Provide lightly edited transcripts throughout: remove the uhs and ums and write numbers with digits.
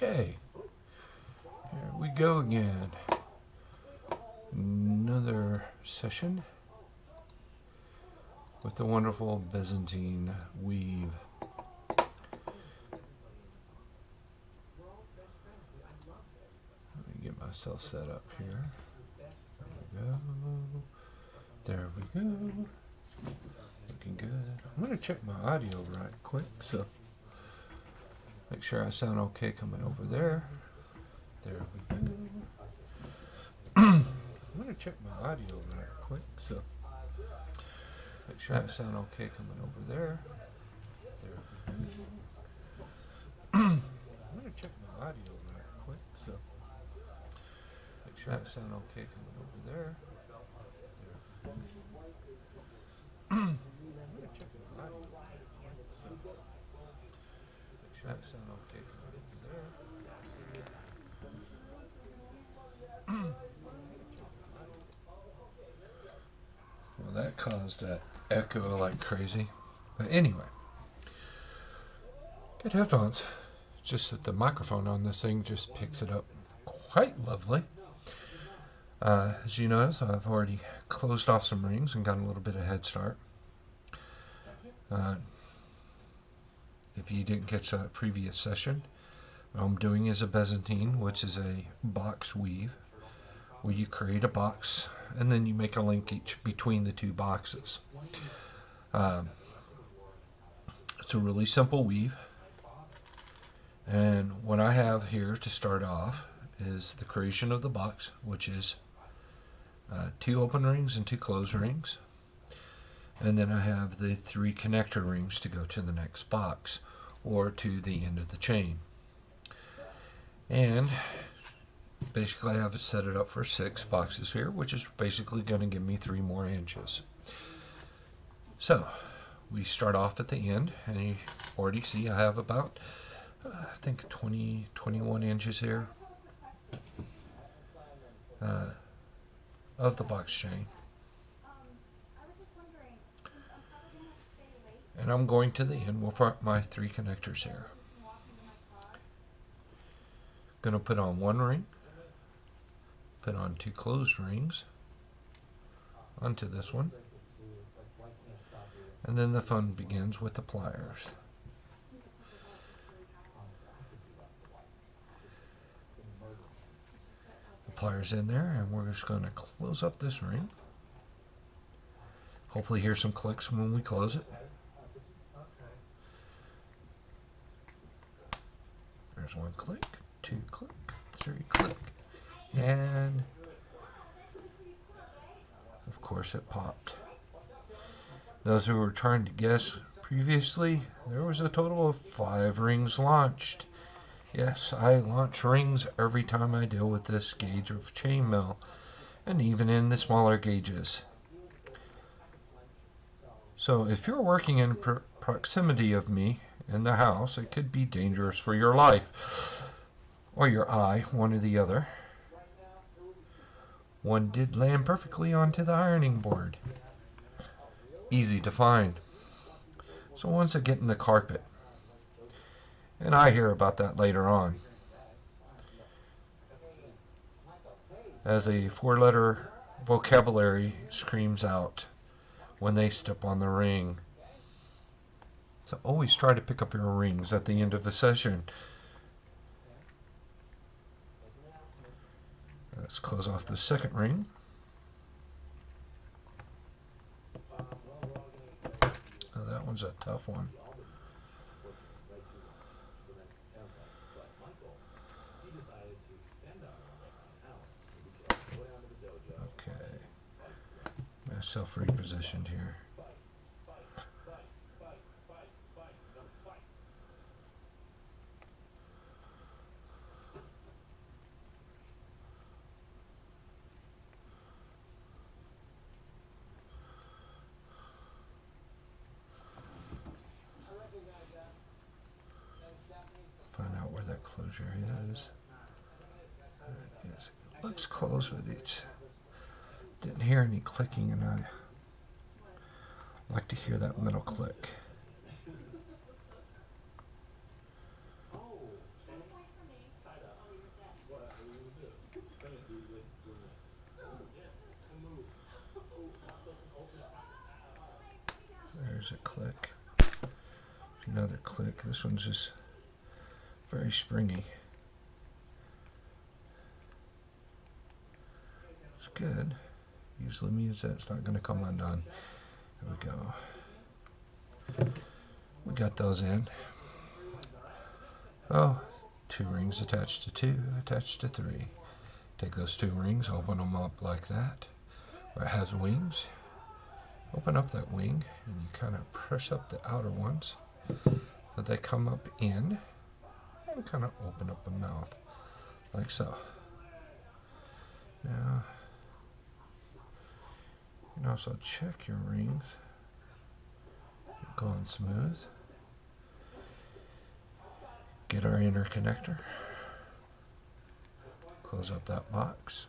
Okay, here we go again. Another session with the wonderful Byzantine Weave. Let me get myself set up here. There we go. Looking good. I'm going to check my audio right quick, so make sure I sound okay coming over there. There we go. I'm going to check my audio right quick, so make sure I sound okay coming over there. There we go. I'm going to check my audio right quick, so make sure I sound okay coming over there. There we go. I'm going to check my audio right quick, so make sure I sound okay coming over there. Well, that caused an echo like crazy. But anyway, good headphones. Just that the microphone on this thing just picks it up quite lovely. As you notice, I've already closed off some rings and got a little bit of head start. If you didn't catch that previous session, what I'm doing is a Byzantine, which is a box weave, where you create a box and then you make a linkage between the two boxes. It's a really simple weave, and what I have here to start off is the creation of the box, which is 2 open rings and 2 closed rings, and then I have the 3 connector rings to go to the next box or to the end of the chain. And basically I have it set it up for 6 boxes here, which is basically going to give me 3 more inches. So we start off at the end, and you already see I have about I think 21 inches here of the box chain. And I'm going to the end with my 3 connectors here. Going to put on 1 ring, put on 2 closed rings onto this one, and then the fun begins with the pliers. The pliers in there, and we're just going to close up this ring. Hopefully hear some clicks when we close it. There's 1 click, 2 click, 3 click, and of course it popped. Those who were trying to guess previously, there was a total of 5 rings launched. Yes, I launch rings every time I deal with this gauge of chainmail, and even in the smaller gauges. So if you're working in proximity of me in the house, it could be dangerous for your life or your eye, one or the other. One did land perfectly onto the ironing board. Easy to find. So once I get in the carpet, and I hear about that later on, as a 4-letter vocabulary screams out when they step on the ring. So always try to pick up your rings at the end of the session. Let's close off the 2nd ring. Oh, that one's a tough one. Okay. Myself repositioned here. Find out where that closure is. Yes, it looks close, but it's didn't hear any clicking, and I like to hear that middle click. Another click. This one's just very springy. It's good. Usually means that it's not going to come undone. There we go. We got those in. Oh, 2 rings attached to 2, attached to 3. Take those 2 rings, open them up like that, where it has wings. Open up that wing, and you kind of press up the outer ones so they come up in, and kind of open up the mouth, like so. Now, you can also check your rings. Going smooth. Get our inner connector. Close up that box.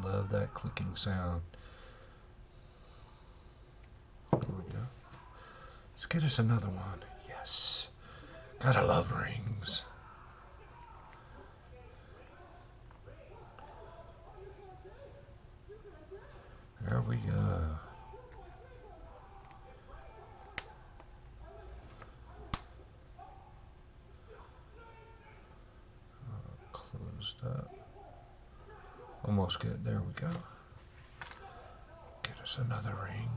Love that clicking sound. There we go. Let's get us another one. Yes. Gotta love rings. There we go. Closed up. Almost good. There we go. Get us another ring.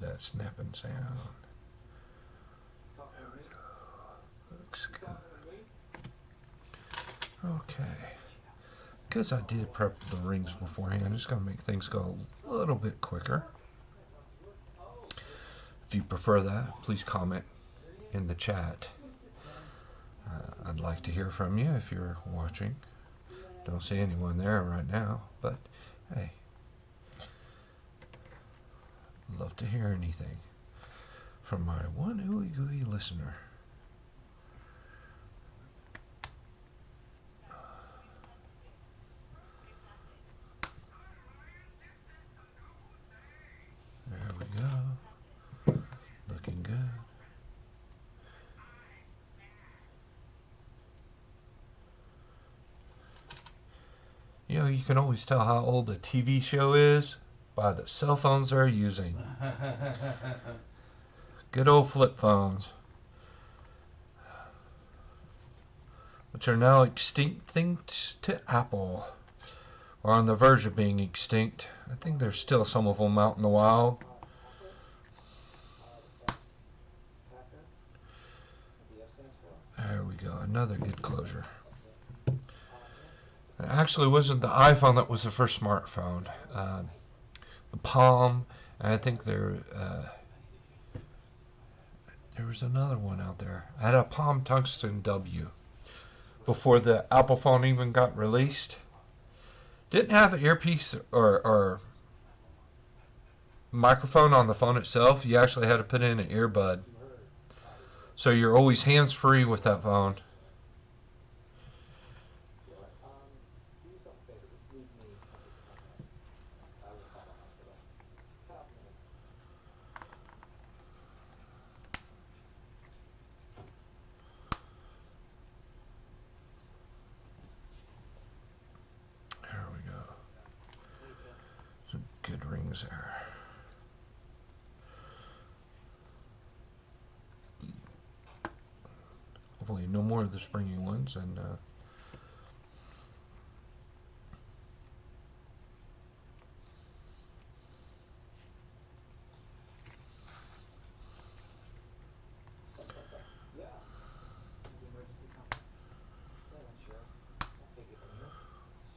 That snapping sound. There we go. Looks good. Okay. Because I did prep the rings beforehand, I'm just going to make things go a little bit quicker. If you prefer that, please comment in the chat. I'd like to hear from you if you're watching. Don't see anyone there right now, but hey. Love to hear anything from my one ooey gooey listener. There we go. Looking good. You know, you can always tell how old a TV show is by the cell phones they're using. Good old flip phones. Which are now extinct thanks to Apple. Or on the verge of being extinct. I think there's still some of them out in the wild. There we go. Another good closure. It actually wasn't the iPhone that was the first smartphone. The Palm, and I think there was another one out there. I had a Palm Tungsten W before the Apple phone even got released. Didn't have an earpiece or microphone on the phone itself. You actually had to put in an earbud. So you're always hands-free with that phone. Good rings there. Hopefully no more of the springy ones, and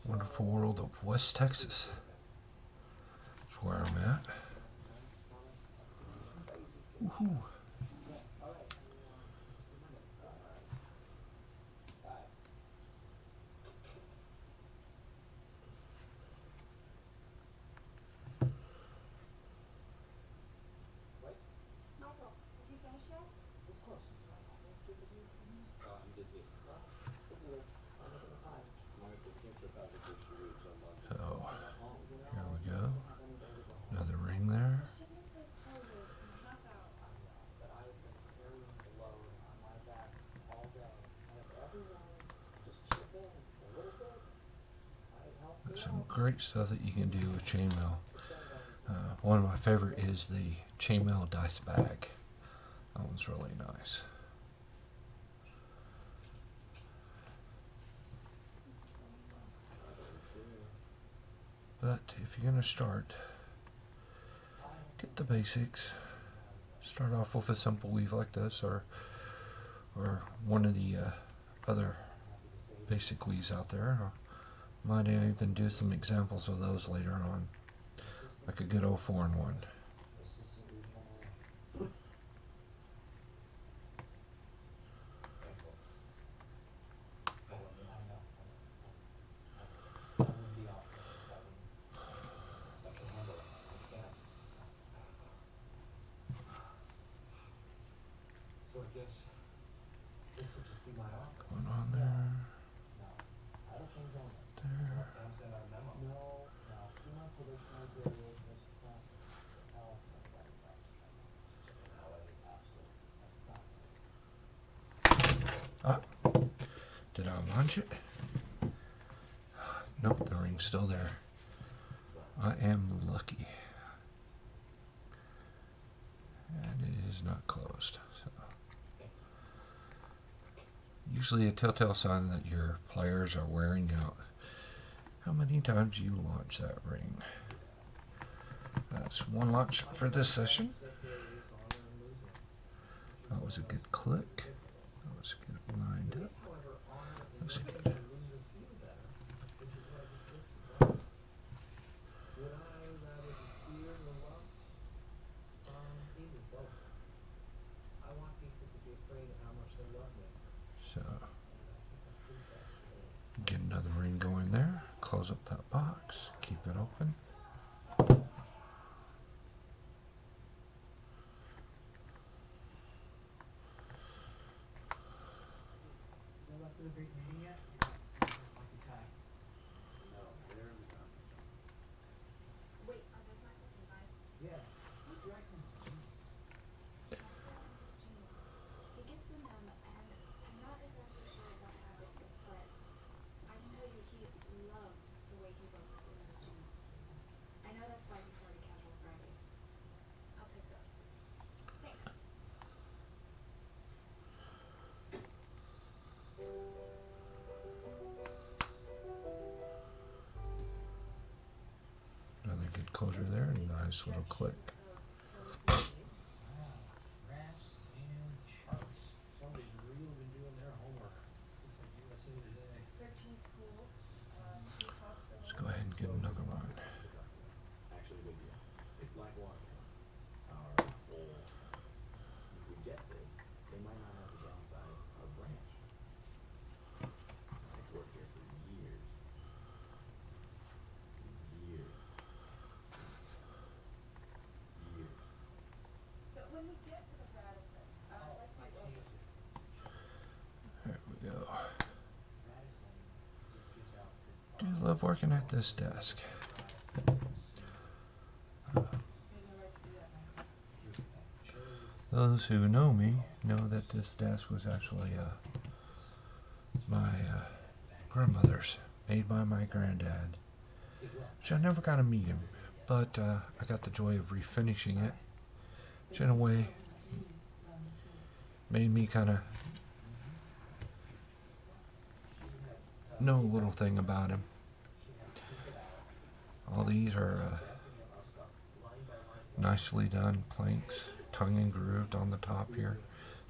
wonderful world of West Texas. Where I'm at. Woohoo. some great stuff that you can do with chainmail. One of my favorite is the chainmail dice bag. That one's really nice. But if you're going to start, get the basics. Start off with a simple weave like this, or one of the other basic weaves out there. I might even do some examples of those later on, like a good old 4-in-1. Going on there. There. Ah, did I launch it? Nope, the ring's still there. I am lucky. And it is not closed. So. Usually a telltale sign that your pliers are wearing out. How many times you launch that ring? That's one launch for this session. That was a good click. That was good lined up. Looks good. So, get another ring going there. Close up that box. Keep it open. Another good closure there. Nice little click. Let's go ahead and get another one. There we go. Do love working at this desk. Those who know me know that this desk was actually my grandmother's, made by my granddad. Which I never got to meet him, but I got the joy of refinishing it, which in a way made me kind of know a little thing about him. All these are nicely done planks, tongue and grooved on the top here.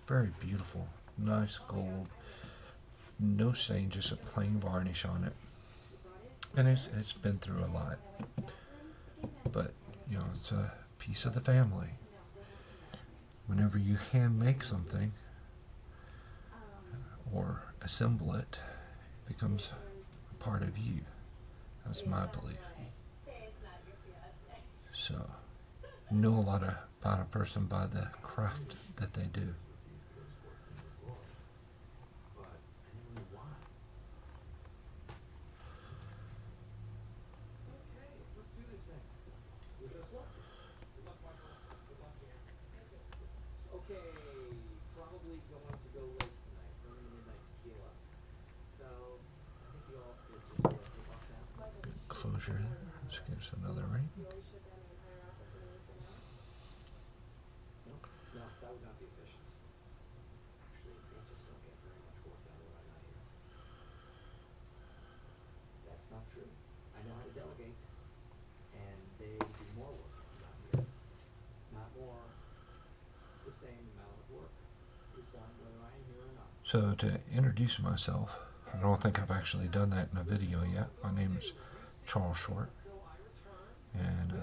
Very beautiful, nice gold, no stain, just a plain varnish on it. And it's been through a lot, but you know, it's a piece of the family. Whenever you hand make something or assemble it, it becomes a part of you. That's my belief. So, know a lot about a person by the craft that they do. exposure. Let's give us another ring. So to introduce myself, I don't think I've actually done that in a video yet. My name is Charles Short, and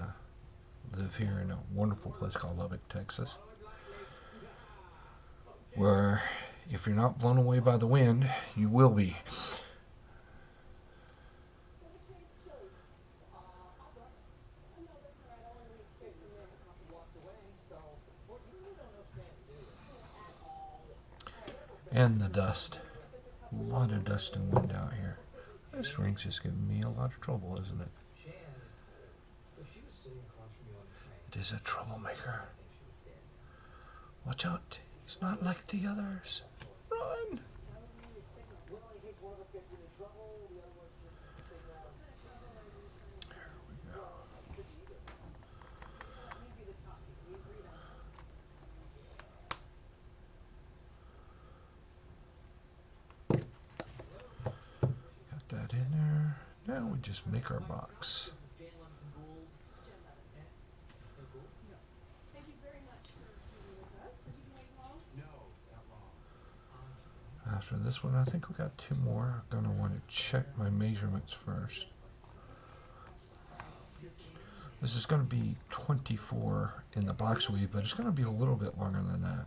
live here in a wonderful place called Lubbock, Texas, where if you're not blown away by the wind, you will be. And the dust. A lot of dust and wind out here. This ring's just giving me a lot of trouble, isn't it? It is a troublemaker. Watch out. He's not like the others. Run! That in there. Now we just make our box. After this one, I think we got two more. I'm going to want to check my measurements first. This is going to be 24 in the box weave, but it's going to be a little bit longer than that.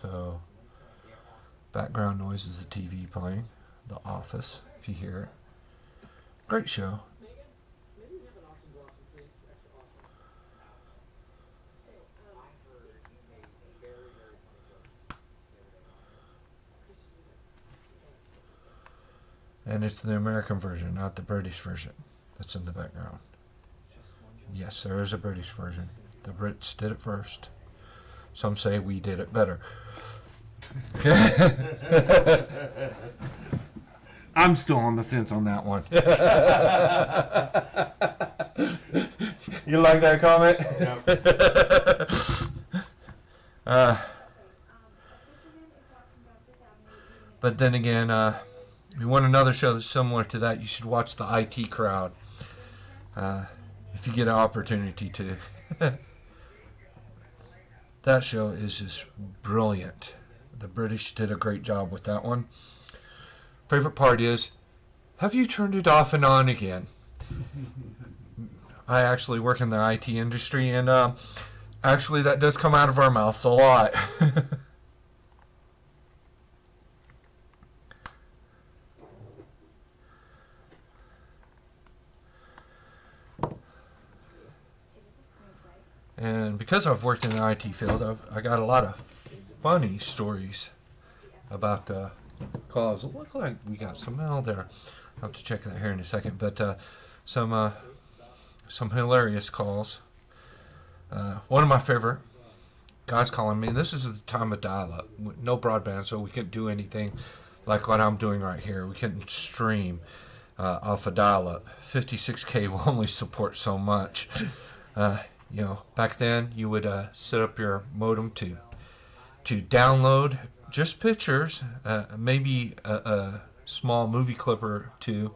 So, background noise is the TV playing, The Office, if you hear it. Great show. And it's the American version, not the British version that's in the background. Yes, there is a British version. The Brits did it first. Some say we did it better. I'm still on the fence on that one. You like that comment? Yep. But then again, if you want another show that's similar to that, you should watch the IT Crowd. If you get an opportunity to. That show is just brilliant. The British did a great job with that one. Favorite part is, have you turned it off and on again? I actually work in the IT industry, and actually that does come out of our mouths a lot. And because I've worked in the IT field, I got a lot of funny stories about calls. It looked like we got some mail there. I'll have to check that here in a second. But some hilarious calls. One of my favorite, guys calling me. This is the time of dial-up. No broadband, so we couldn't do anything like what I'm doing right here. We couldn't stream off a dial-up. 56K will only support so much. You know, back then you would set up your modem to download just pictures, maybe a small movie clip or two,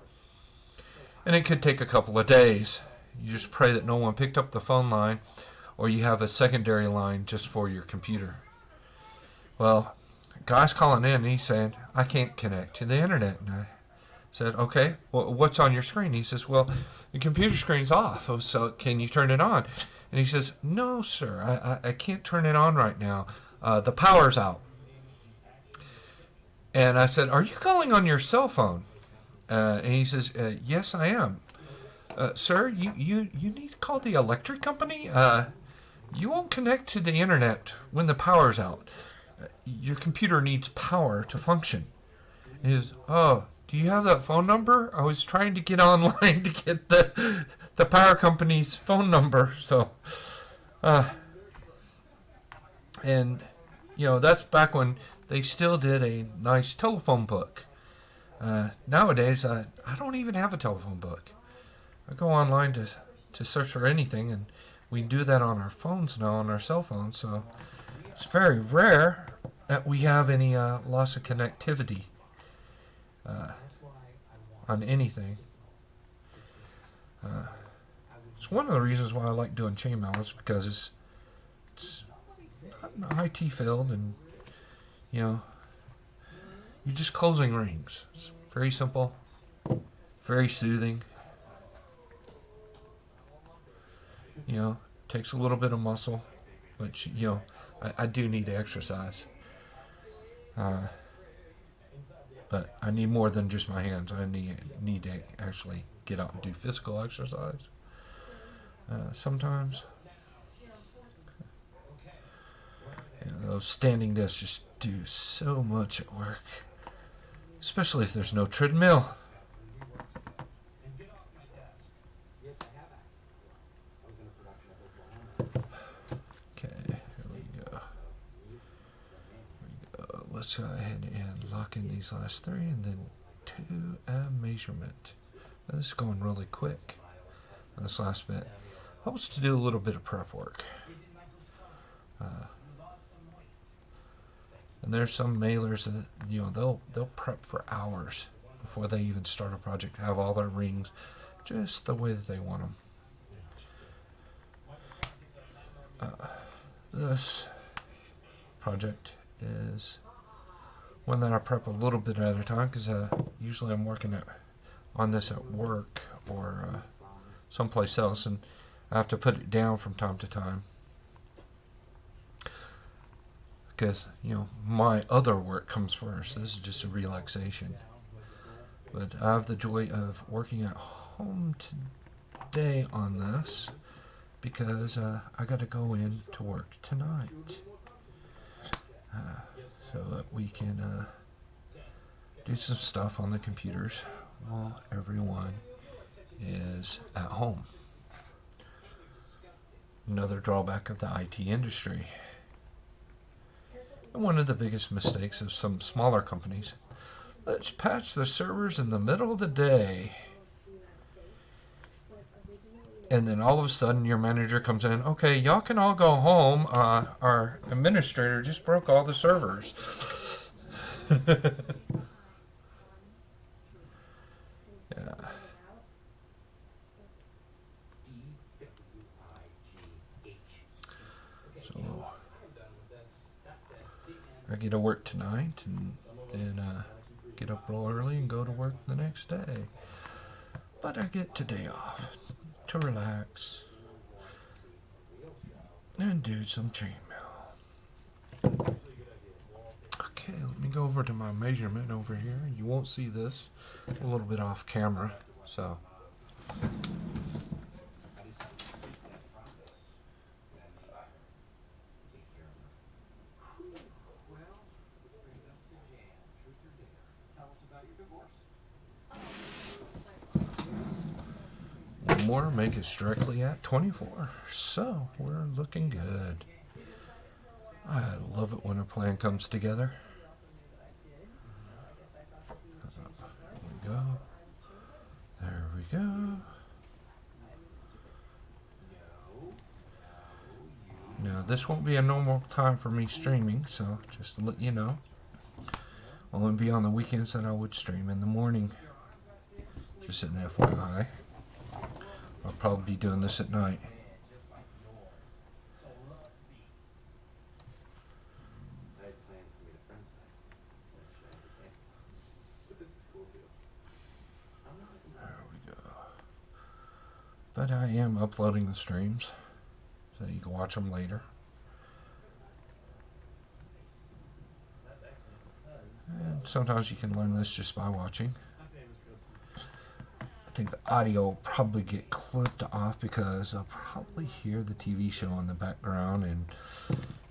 and it could take a couple of days. You just pray that no one picked up the phone line, or you have a secondary line just for your computer. Well, a guy's calling in and he's saying, I can't connect to the internet. And I said, okay, well, what's on your screen? He says, well, the computer screen's off, so can you turn it on? And he says, no, sir, I can't turn it on right now. The power's out. And I said, are you calling on your cell phone? And he says, yes, I am. Sir, you need to call the electric company. You won't connect to the internet when the power's out. Your computer needs power to function. He says, oh, do you have that phone number? I was trying to get online to get the power company's phone number. So, and, that's back when they still did a nice telephone book. Nowadays, I don't even have a telephone book. I go online to search for anything, and we do that on our phones now, on our cell phones. So it's very rare that we have any loss of connectivity on anything. It's one of the reasons why I like doing chainmails, because it's not an IT field, and you're just closing rings. It's very simple, very soothing. Takes a little bit of muscle, which I do need to exercise. But I need more than just my hands. I need to actually get out and do physical exercise. Sometimes. Those standing desks just do so much at work, especially if there's no treadmill. Let's go ahead and lock in these last three, and then to a measurement. Now, this is going really quick. This last bit helps to do a little bit of prep work. And there's some mailers that they'll prep for hours before they even start a project. Have all their rings just the way that they want them. This project is one that I prep a little bit at a time, because usually I'm working on this at work or someplace else, and I have to put it down from time to time, because my other work comes first. This is just a relaxation. But I have the joy of working at home today on this, because I got to go in to work tonight. So that we can do some stuff on the computers while everyone is at home. Another drawback of the IT industry. And one of the biggest mistakes of some smaller companies. Let's patch the servers in the middle of the day. And then all of a sudden your manager comes in, okay, y'all can all go home. Our administrator just broke all the servers. Yeah. So I get to work tonight, and then get up real early and go to work the next day. But I get today off to relax and do some chainmail. Okay, let me go over to my measurement over here. You won't see this, a little bit off camera, so. One more, make it directly at 24. So, we're looking good. I love it when a plan comes together. There we go. There we go. Now, this won't be a normal time for me streaming, so just to let you know. Only be on the weekends that I would stream. In the morning, just an FYI. I'll probably be doing this at night. There we go. But I am uploading the streams, so you can watch them later. And sometimes you can learn this just by watching. think the audio will probably get clipped off because I'll probably hear the TV show in the background, and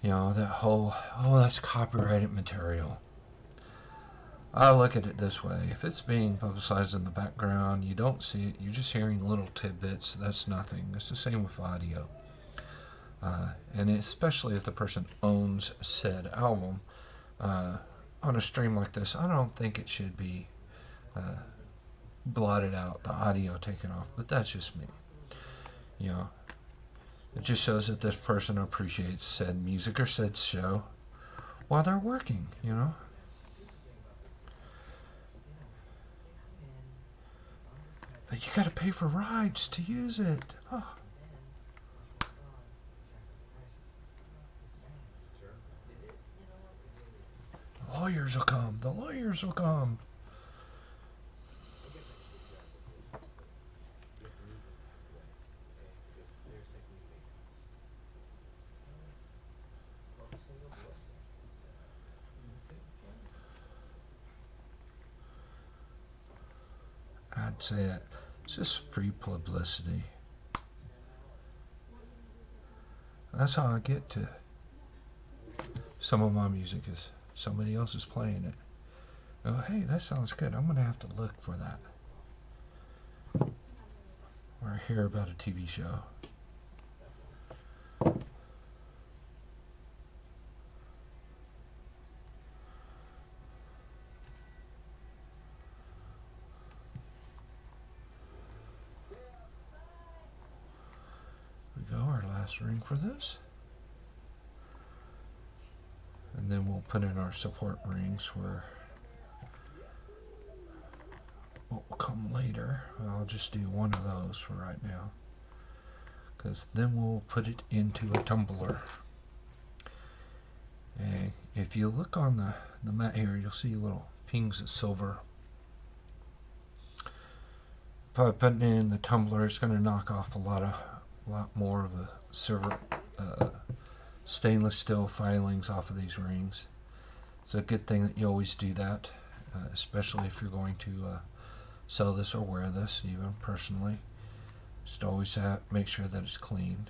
you know, that whole, oh, that's copyrighted material. I look at it this way: if it's being publicized in the background, you don't see it, you're just hearing little tidbits, that's nothing. It's the same with audio. And especially if the person owns said album, on a stream like this, I don't think it should be blotted out, the audio taken off, but that's just me. You know, it just shows that this person appreciates said music or said show while they're working, you know. But you gotta pay for rides to use it. Oh. The lawyers will come. The lawyers will come. I'd say it's just free publicity. That's how I get to some of my music, is somebody else is playing it. Oh, hey, that sounds good. I'm going to have to look for that. Or hear about a TV show. Our last ring for this, and then we'll put in our support rings for what will come later. I'll just do one of those for right now, because then we'll put it into a tumbler. And if you look on the mat here, you'll see little pings of silver. By putting it in the tumbler, it's going to knock off a lot more of the silver, stainless steel filings off of these rings. It's a good thing that you always do that, especially if you're going to sell this or wear this, even personally. Just always make sure that it's clean.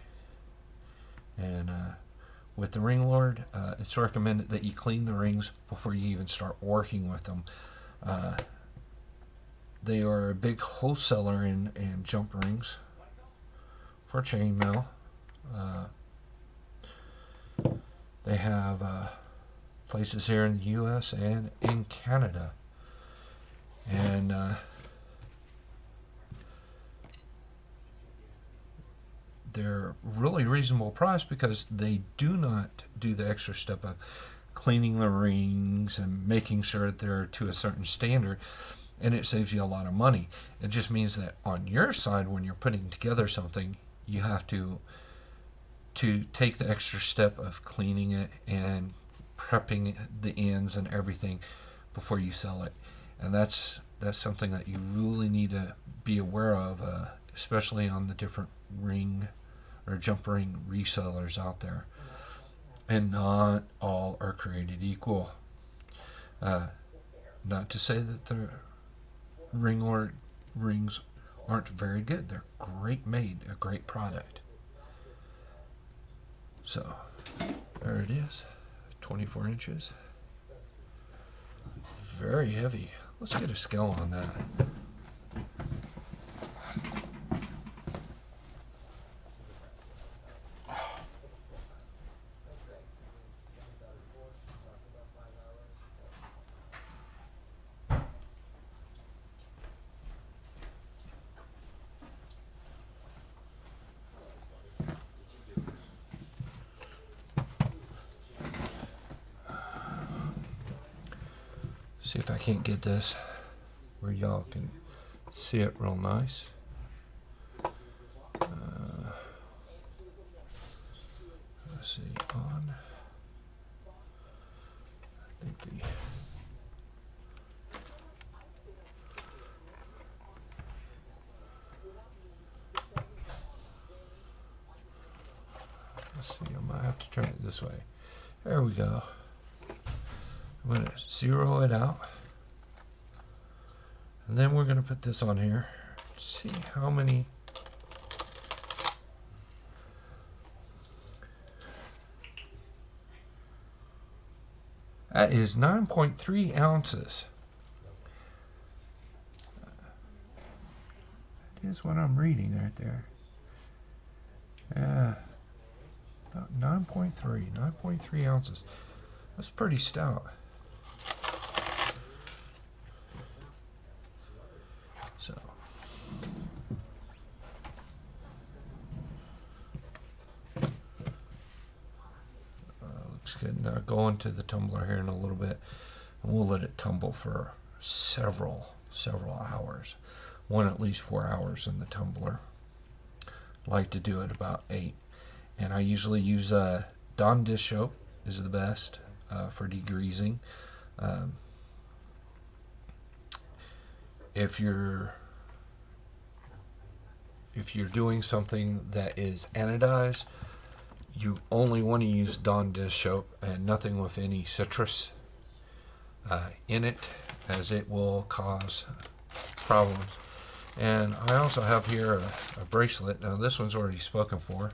And with the ring lord, it's recommended that you clean the rings before you even start working with them. They are a big wholesaler in jump rings for chainmail. They have places here in the U.S. and in Canada, and they're really reasonable price because they do not do the extra step of cleaning the rings and making sure that they're to a certain standard, and it saves you a lot of money. It just means that on your side, when you're putting together something, you have to take the extra step of cleaning it and prepping the ends and everything before you sell it. And that's something that you really need to be aware of, especially on the different ring or jump ring resellers out there. And not all are created equal. Not to say that the ring or rings aren't very good. They're great made, a great product. So there it is, 24 inches. Very heavy. Let's get a scale on that. See if I can't get this where y'all can see it real nice. Let's see, on. I think let's see, I might have to turn it this way. There we go. I'm going to zero it out, and then we're going to put this on here see how many. That is 9.3 ounces. That is what I'm reading right there. Yeah, about 9.3 ounces. That's pretty stout. So, looks good. Now go into the tumbler here in a little bit, and we'll let it tumble for several hours. One at least 4 hours in the tumbler. Like to do it about 8, and I usually use Dawn dish soap is the best for degreasing. If you're doing something that is anodized, you only want to use Dawn dish soap and nothing with any citrus in it, as it will cause problems. And I also have here a bracelet. Now this one's already spoken for.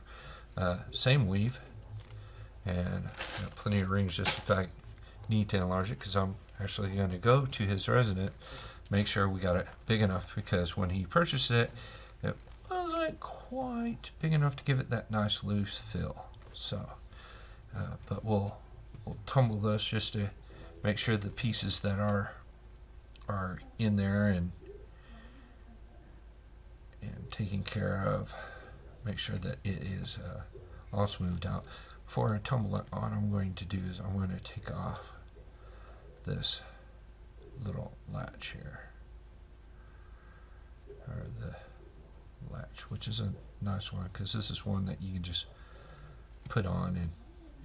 Same weave, and got plenty of rings. Just in fact, need to enlarge it because I'm actually going to go to his resident, make sure we got it big enough, because when he purchased it, it wasn't quite big enough to give it that nice loose fill. So, but we'll tumble this just to make sure the pieces that are in there and taken care of, make sure that it is all smoothed out. Before I tumble it on, I'm going to do is I'm going to take off this little latch here, or the latch, which is a nice one, because this is one that you can just put on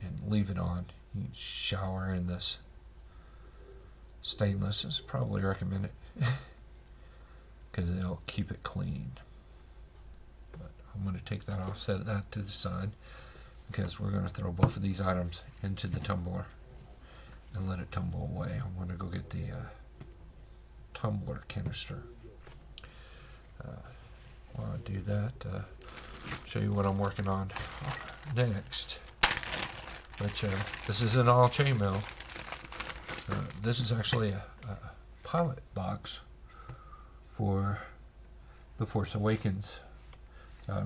and leave it on. You can shower in this. Stainless is probably recommended because it'll keep it clean. But I'm going to take that off, set that to the side, because we're going to throw both of these items into the tumbler and let it tumble away. I'm going to go get the tumbler canister. While I do that, show you what I'm working on next, which this is an all chainmail. This is actually a pilot box for the Force Awakens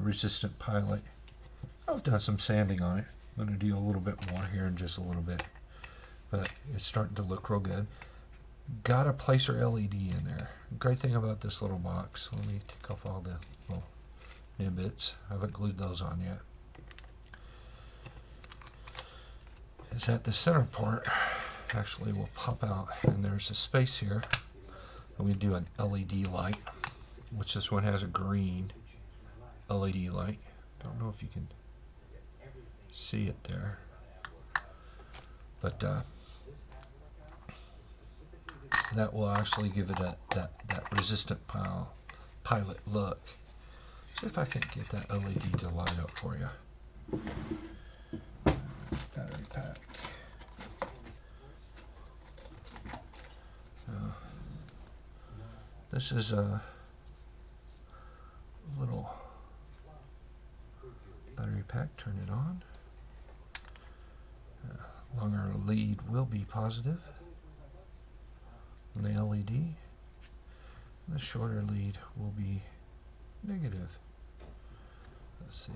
resistant pilot. I've done some sanding on it. I'm going to do a little bit more here in just a little bit, but it's starting to look real good. Got a placer LED in there. Great thing about this little box, let me take off all the little nibbits. I haven't glued those on yet. Is that the center part actually will pop out, and there's a space here, and we do an LED light, which this one has a green LED light. Don't know if you can see it there, but that will actually give it that resistant pilot look. See if I can get that LED to light up for you. Battery pack. This is a little battery pack. Turn it on. Longer lead will be positive on the LED. The shorter lead will be negative. Let's see.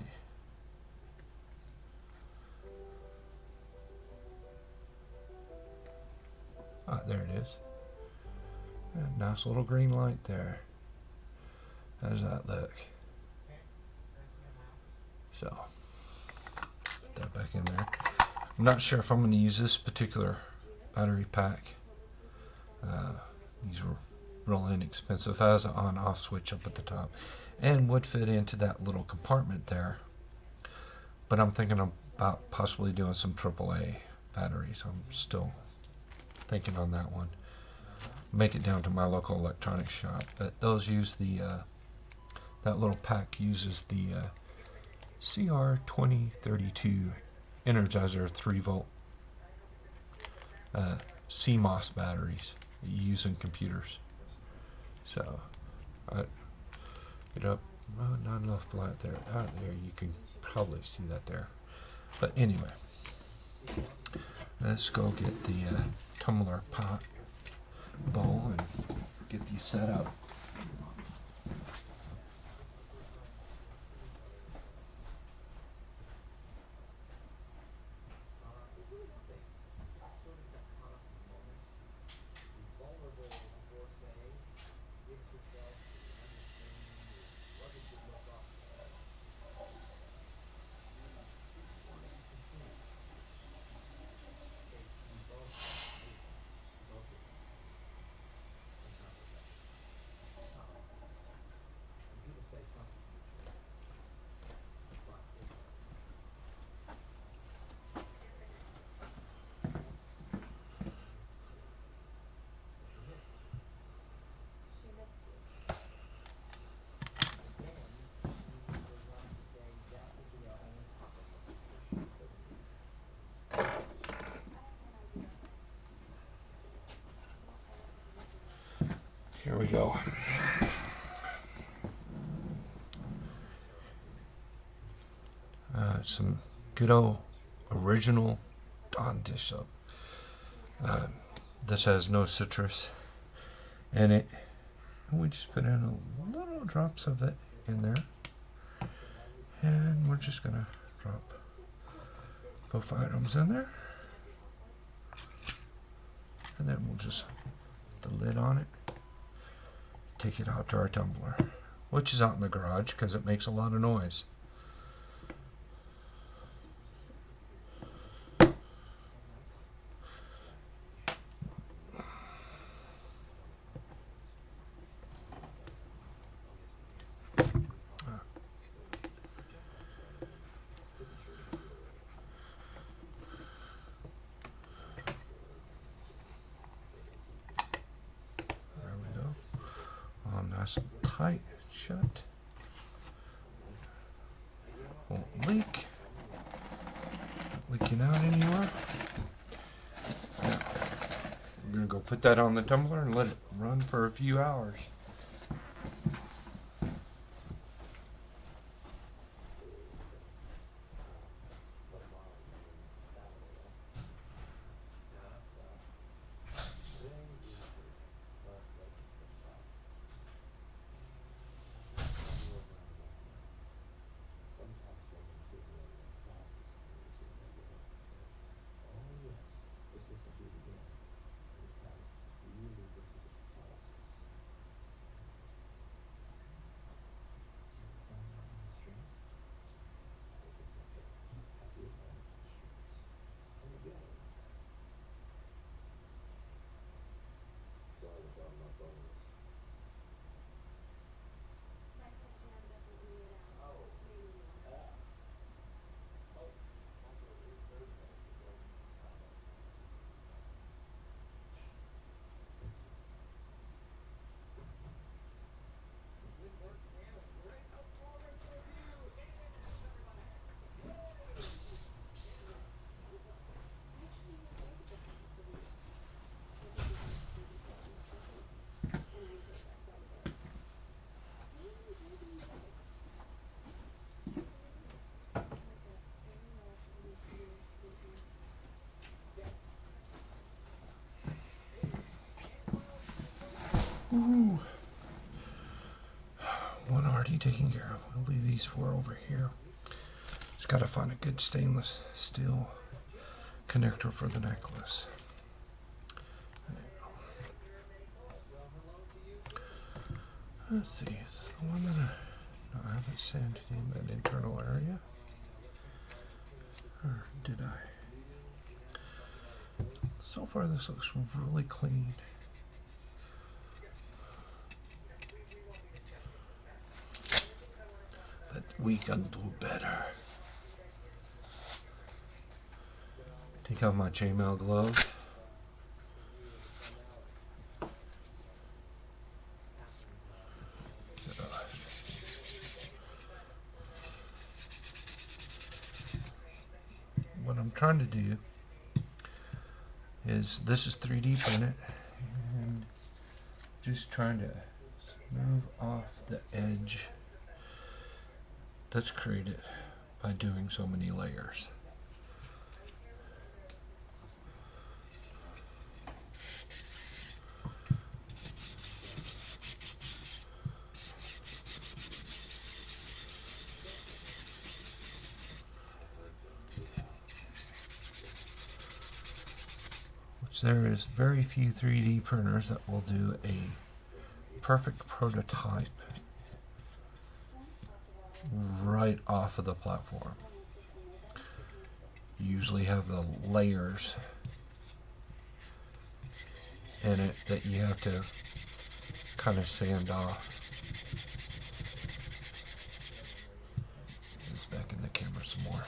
Ah, there it is. A nice little green light there. How does that look? So, put that back in there. I'm not sure if I'm going to use this particular battery pack. These were real inexpensive. It has an on-off switch up at the top and would fit into that little compartment there. But I'm thinking about possibly doing some AAA batteries. I'm still thinking on that one. Make it down to my local electronics shop. But those use the that little pack uses the CR2032 Energizer 3-volt CMOS batteries that you use in computers. So Get up. Well, not enough flat there. Out there, you can probably see that there. But anyway, let's go get the tumbler pot bowl and get these set up. Here we go. Some good old original Dawn dish soap. This has no citrus in it. And we just put in a little drops of it in there. And we're just going to drop both items in there. And then we'll just put the lid on it. Take it out to our tumbler, which is out in the garage because it makes a lot of noise. Nice and tight, shut. Won't leak. Not leaking out anywhere. Now, we're gonna go put that on the tumbler and let it run for a few hours. Ooh. One already taken care of. We'll leave these four over here. Just gotta find a good stainless steel connector for the necklace. Let's see, it's the one that I haven't sanded in that internal area. Or did I? So far this looks really clean. But we can do better. Take out my chainmail gloves. What I'm trying to do is, this is 3D printed, and just trying to smooth off the edge that's created by doing so many layers. There is very few 3D printers that will do a perfect prototype right off of the platform. You usually have the layers in it that you have to kind of sand off. Let's back in the camera some more.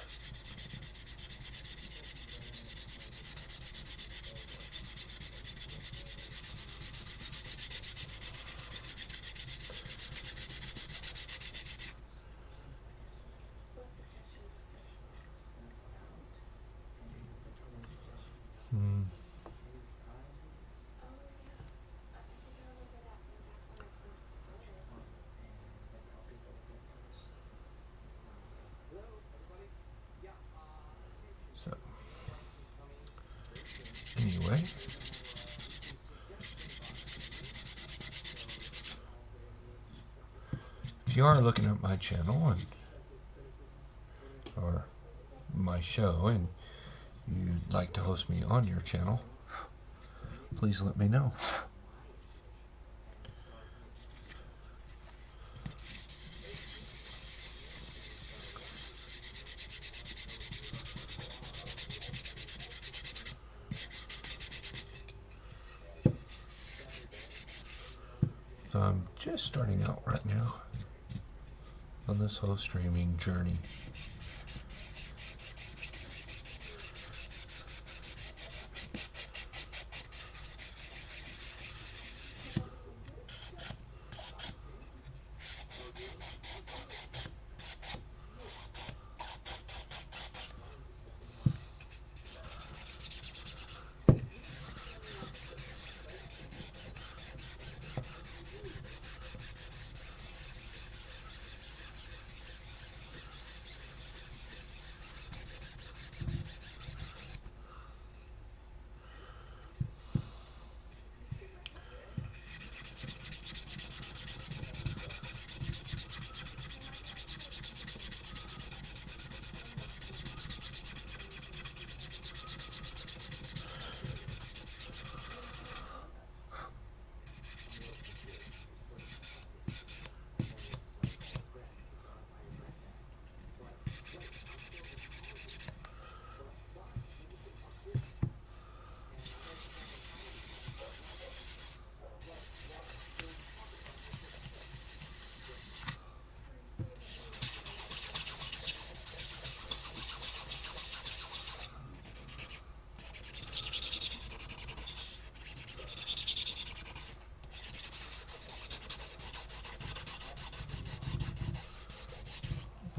So, anyway, if you are looking at my channel and or my show and you'd like to host me on your channel, please let me know. So I'm just starting out right now on this whole streaming journey.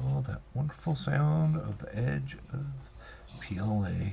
Oh, that wonderful sound of the edge of PLA.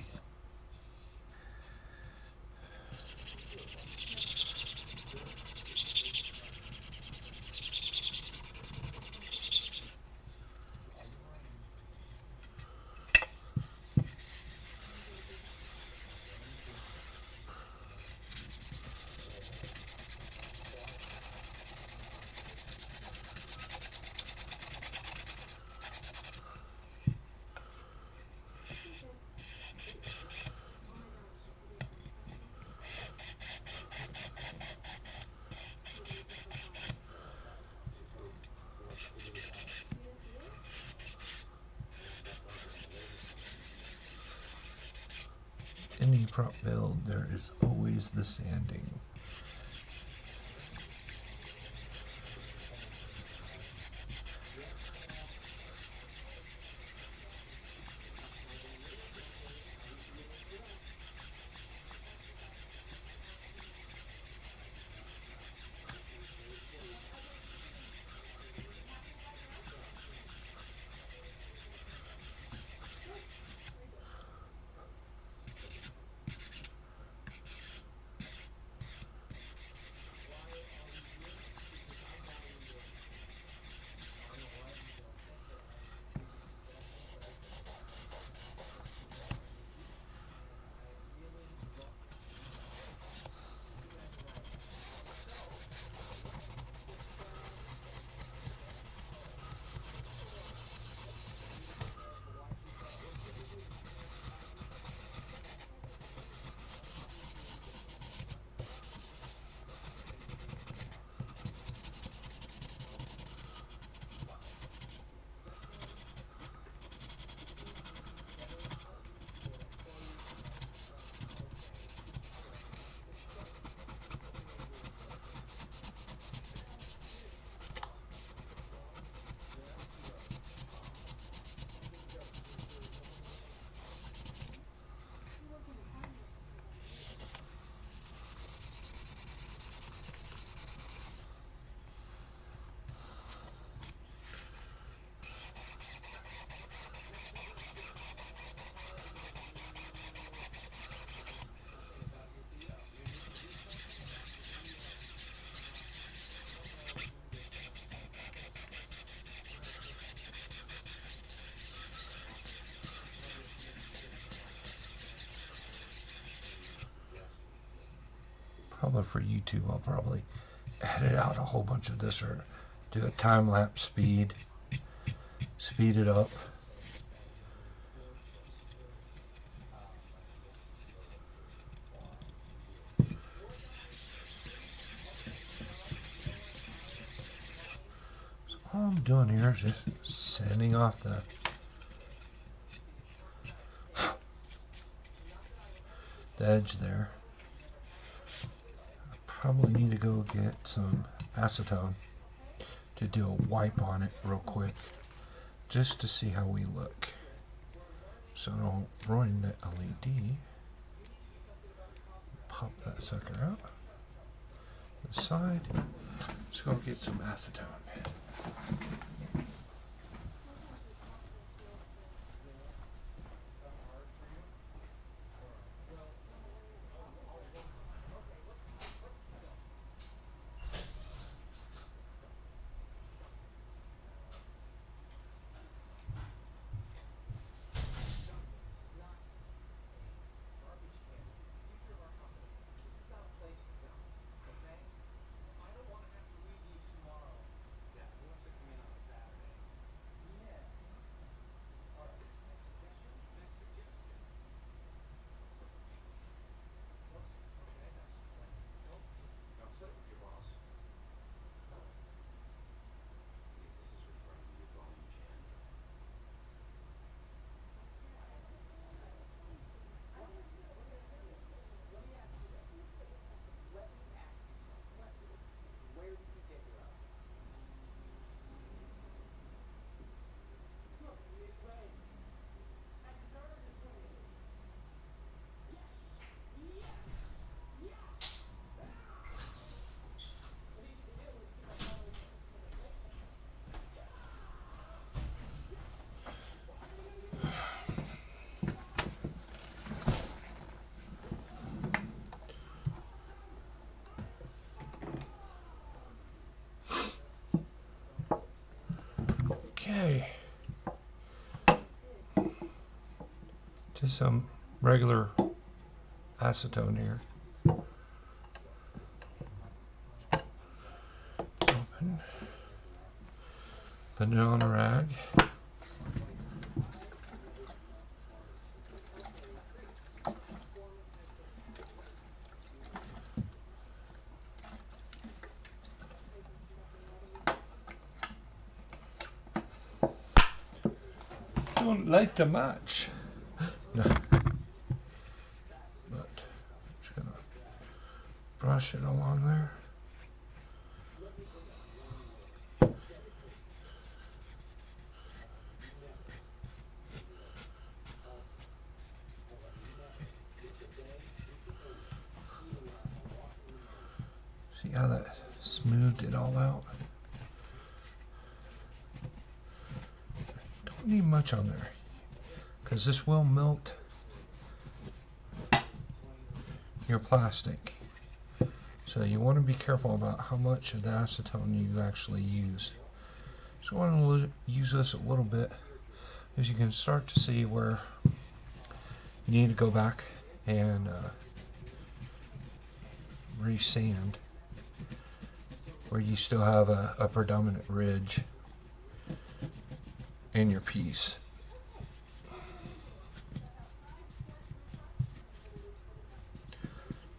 Any prop build, there is always the sanding. Probably for YouTube, I'll probably edit out a whole bunch of this or do a time-lapse speed it up. So all I'm doing here is just sanding off the edge there. I probably need to go get some acetone to do a wipe on it real quick, just to see how we look. So I don't ruin the LED. Pop that sucker out. The side. Let's go get some acetone. Okay. Just some regular acetone here. Open. Put it on a rag. Don't light the match. No. But just gonna brush it along there. See how that smoothed it all out? Don't need much on there, because this will melt your plastic. So you want to be careful about how much of the acetone you actually use. So I want to use this a little bit, as you can start to see where you need to go back and re-sand, where you still have a predominant ridge in your piece.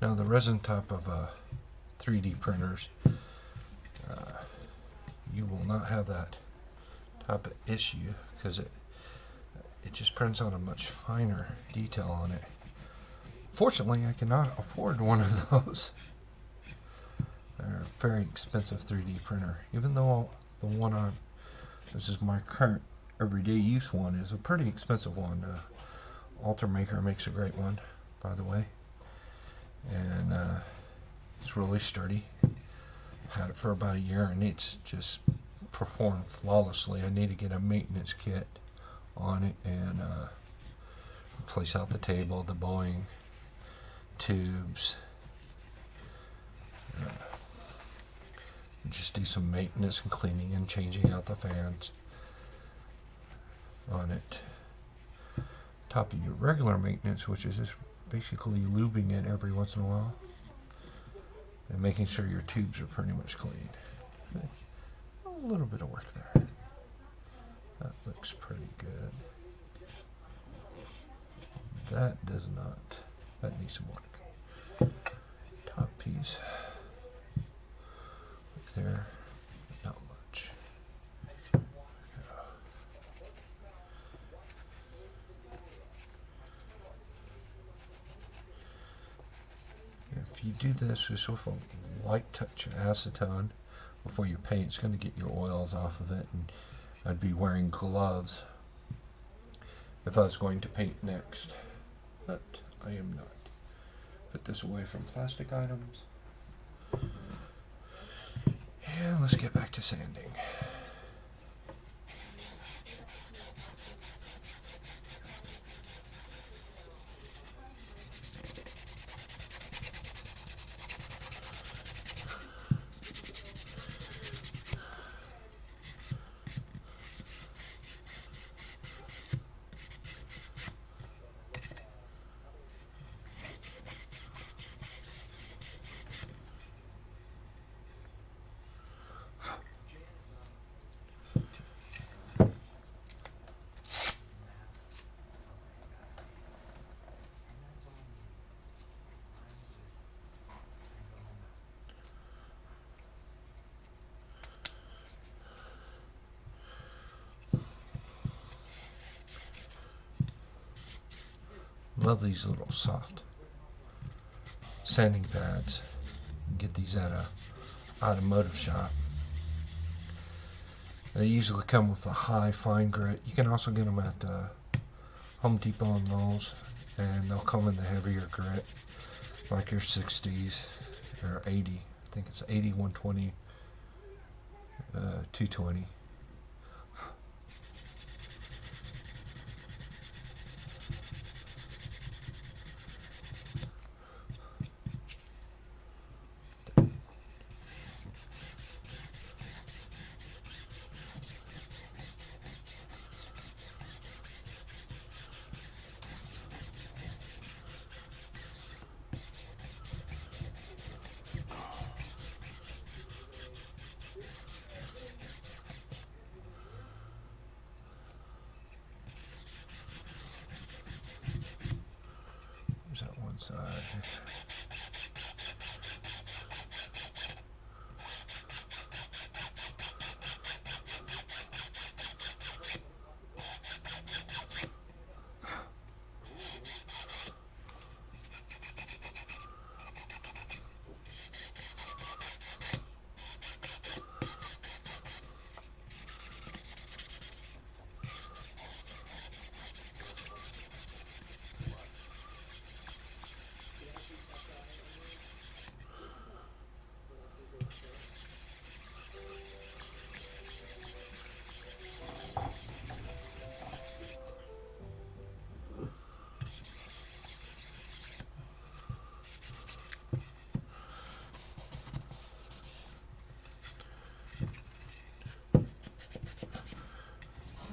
Now the resin type of 3D printers, you will not have that type of issue, because it just prints on a much finer detail on it. Fortunately, I cannot afford one of those. They're a very expensive 3D printer, even though the one this is my current everyday use one, is a pretty expensive one. Altermaker makes a great one, by the way, and it's really sturdy. I've had it for about a year and it's just performed flawlessly. I need to get a maintenance kit on it and replace out the table, the bowing tubes, just do some maintenance and cleaning and changing out the fans on it. Top of your regular maintenance, which is just basically lubing it every once in a while. and making sure your tubes are pretty much clean. Okay. A little bit of work there. That looks pretty good. That does not. That needs some work. Top piece. Look there. Not much. If you do this just with a light touch of acetone before you paint, it's going to get your oils off of it, and I'd be wearing gloves if I was going to paint next, but I am not. Put this away from plastic items, and let's get back to sanding. Love these little soft sanding pads. You can get these at a automotive shop. They usually come with a high fine grit. You can also get them at Home Depot and Lowe's, and they'll come in the heavier grit, like your 60s or 80. I think it's 80, 120, 220. Side.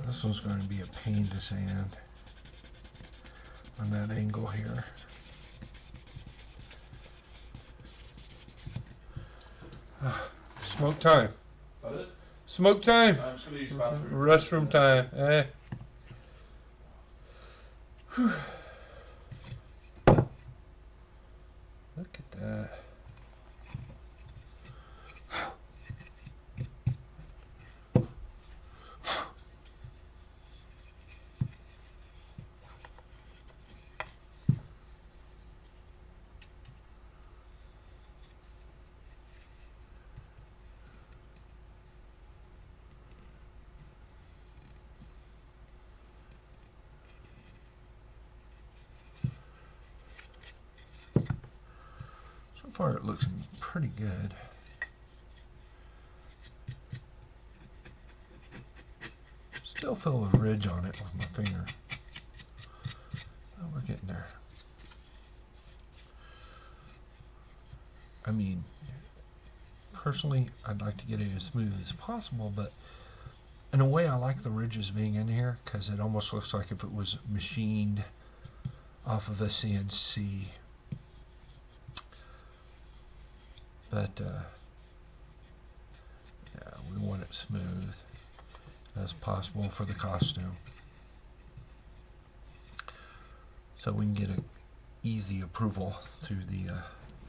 This one's going to be a pain to sand on that angle here. Smoke time. Smoke time. I'm just going to use the bathroom. Restroom time. Look at that. So far it looks pretty good. Still feel a ridge on it with my finger. Oh, we're getting there. I mean, personally, I'd like to get it as smooth as possible, but in a way I like the ridges being in here because it almost looks like if it was machined off of a CNC. But yeah, we want it smooth as possible for the costume, so we can get an easy approval through the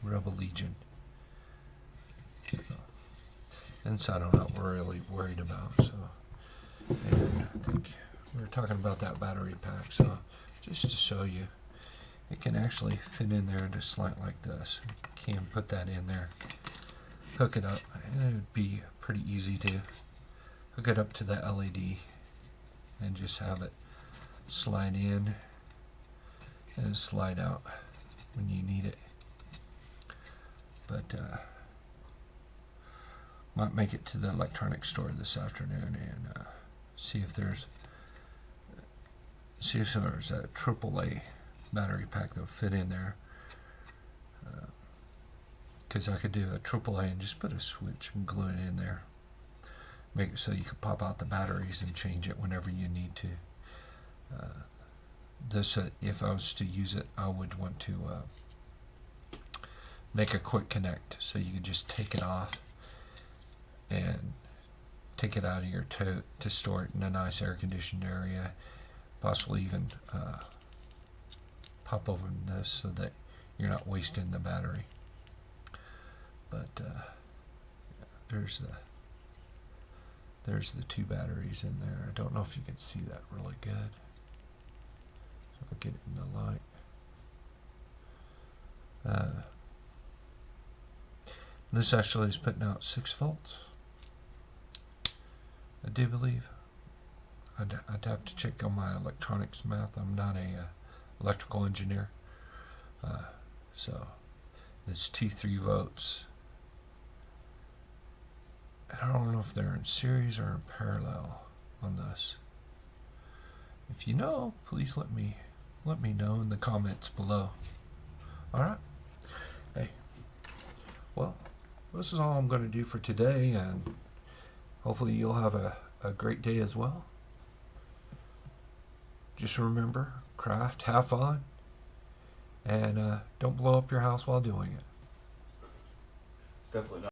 Rebel Legion. So, inside I'm not really worried about. So, and I think we were talking about that battery pack. So, just to show you, it can actually fit in there to slide like this. You can put that in there, hook it up, and it would be pretty easy to hook it up to the LED and just have it slide in and slide out when you need it. But might make it to the electronics store this afternoon and see if there's a AAA battery pack that'll fit in there. Because I could do a AAA and just put a switch and glue it in there. Make it so you could pop out the batteries and change it whenever you need to. This, if I was to use it, I would want to make a quick connect, so you could just take it off and take it out of your tote to store it in a nice air-conditioned area. Possibly even pop open this so that you're not wasting the battery. But there's the two batteries in there. I don't know if you can see that really good. So if I get it in the light. This actually is putting out 6 volts, I do believe. I'd have to check on my electronics math. I'm not a electrical engineer. So it's 2-3 volts. I don't know if they're in series or in parallel on this. If you know, please let me know in the comments below. All right. Hey. Well, this is all I'm going to do for today, and hopefully you'll have a great day as well. Just remember, craft, have fun, and don't blow up your house while doing it. It's definitely not.